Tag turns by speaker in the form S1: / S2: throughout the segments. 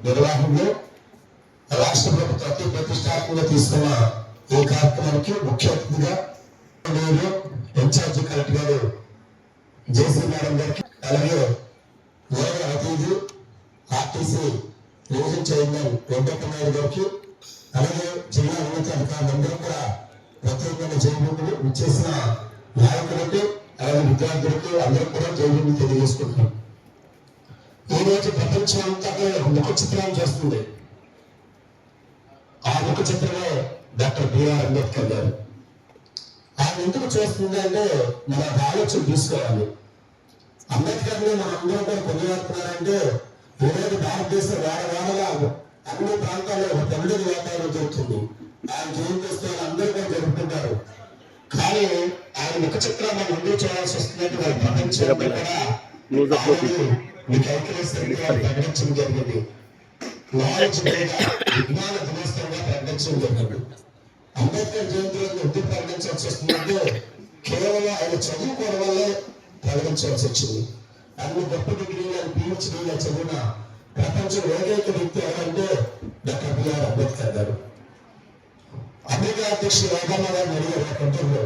S1: నిర్వహణలో రాష్ట్ర ప్రభుత్వం అతి ప్రతిష్టాత్మకంగా తీసుకున్న ఈ కార్యక్రమానికి ముఖ్య అతిథిగా ఇన్ఛార్జి కలెక్టర్ గారు జేసీ మేడం గారికి, అలాగే గౌరవ అతిథి RTC division chairman Venkata Naidu గారికి, అలాగే జిల్లా ఉన్నత అధికారులందరూ కూడా ప్రత్యేకంగా జైబీలు ఇచ్చేసిన నాయకులకి, అలాగే విద్యార్థులకి అందరూ కూడా జైబీలు తెలియజేసుకుంటున్నాం. ఈ రోజు ప్రపంచం అంతా ముఖ చిత్రాన్ని చేస్తుంది. ఆ ముఖ చిత్రమే డాక్టర్ బిఆర్ అంబేద్కర్ గారు. ఆయన ఎందుకు చేస్తుంది అంటే మన ఆలోచన తీసుకోవాలి. అంబేద్కర్ ని మన అందరూ కూడా కొనియాడుతున్నారంటే ఈరోజు భారతదేశం వాడవాడగా అన్ని ప్రాంతాల్లో ఒక పండుగ వాతావరణం జరుగుతుంది. ఆయన జయంతి అందరూ కూడా జరుపుకుంటారు. కానీ ఆయన ముఖ చిత్రం మనం ఎందుకు చేయాల్సి వస్తుందంటే వాళ్ళ ప్రపంచంలో కూడా మీకు ఐక్యరాజ్యసమితిగా ప్రకటించడం జరిగింది. నాలెడ్జ్ డేగా విజ్ఞాన దినోత్సవంగా ప్రకటించడం జరిగింది. అంబేద్కర్ జయంతి రోజు ఎందుకు ప్రకటించాల్సి వస్తుందంటే కేవలం ఆయన చదువుకోవడం వల్లే ప్రకటించాల్సి వచ్చింది. అన్ని గొప్ప డిగ్రీలు పిహెచ్డీగా చదివిన ప్రపంచం ఏకైక వ్యక్తి ఎవరంటే డాక్టర్ బిఆర్ అంబేద్కర్ గారు. అమెరికా అధ్యక్షుడు ఒబామా గారిని అడిగారు ఆ కంట్రోల్లో,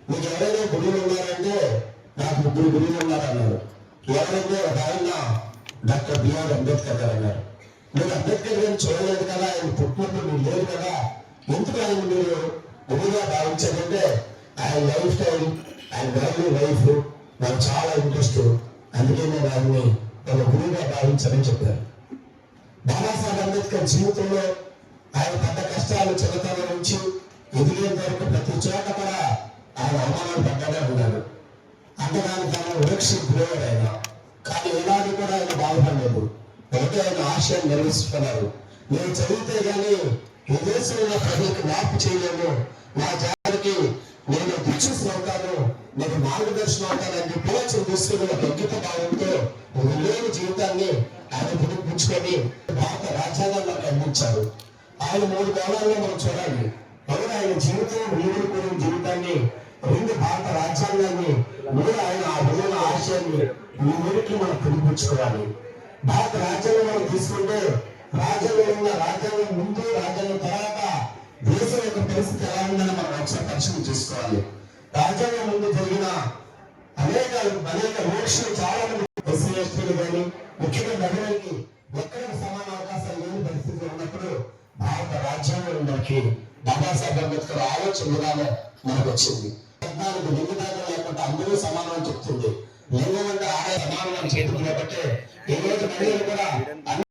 S1: మీకు ఎవరైనా గురువులు ఉన్నారంటే నాకు 3 గురువులు ఉన్నారన్నారు. ఎవరైతే ఒక ఆయన డాక్టర్ బిఆర్ అంబేద్కర్ గారు అన్నారు. మీరు అంబేద్కర్ గారిని చూడలేదు కదా, ఆయన పుట్టినప్పుడు మీరు లేదు కదా, ఎందుకు ఆయన మీరు గురువుగా భావించారంటే ఆయన లైఫ్ స్టైల్, ఆయన వాల్యూ లైఫ్ నాకు చాలా ఇంట్రెస్ట్, అందుకే నేను ఆయన్ని ఒక గురువుగా భావించాలని చెప్పారు. బాబాసాహెబ్ అంబేద్కర్ జీవితంలో ఆయన పడ్డ కష్టాలు చిన్నతనం నుంచి ఎదిగే వరకు ప్రతి చోట కూడా ఆయన అవమానాలు పడ్డానే ఉన్నాడు. అంతగాని తన వివక్షకు గురయ్యాడు ఆయన. కానీ ఏనాడు కూడా ఆయన బాధపడలేదు. ఒకటే ఆయన ఆశయాన్ని నిర్వహిస్తున్నారు. నేను చదివితే కానీ ఈ దేశంలో ప్రజలకు మార్పు చేయలేము, నా జాతికి నేను దిక్సూచి అవుతాను, నేను మార్గదర్శనం అవుతానని చెప్పి తీసుకుని ఒక అంకిత భావంతో లేని జీవితాన్ని ఆయన పుట్టుకుంచుకొని భారత రాజ్యాంగాన్ని నాకు అందించారు. ఆయన 3 కోణాల్లో మనం చూడాలి. ఒకటి ఆయన జీవితం, వీరుడు కూడా జీవితాన్ని, 2 భారత రాజ్యాంగాన్ని, 3 ఆయన ఆ విలువల ఆశయాన్ని, ఈ 3కి మనం పుట్టుకుంచుకోవాలి. భారత రాజ్యాంగం మనం తీసుకుంటే రాజ్యాంగం ముందు, రాజ్యాంగం తర్వాత దేశం యొక్క పరిస్థితి ఎలా ఉందని మనం ఒకసారి పరిశీలన చేసుకోవాలి. రాజ్యాంగం ముందు జరిగిన అనేక వివక్షలు చాలా మంది ఎస్సీ ఎస్టీలు కానీ ముఖ్యంగా మహిళలకి ఎక్కడ సమాన అవకాశాలు లేని పరిస్థితులు ఉన్నప్పుడు భారత రాజ్యాంగం మనకి బాబాసాహెబ్ అంబేద్కర్ ఆలోచన విధానం మనకు వచ్చింది. 14 లింగదానం లేకుండా అందరూ సమానం చెప్తుంది. లింగం అంటే ఆడే సమానం చేతులు కాబట్టి ఈ రోజు మహిళలు కూడా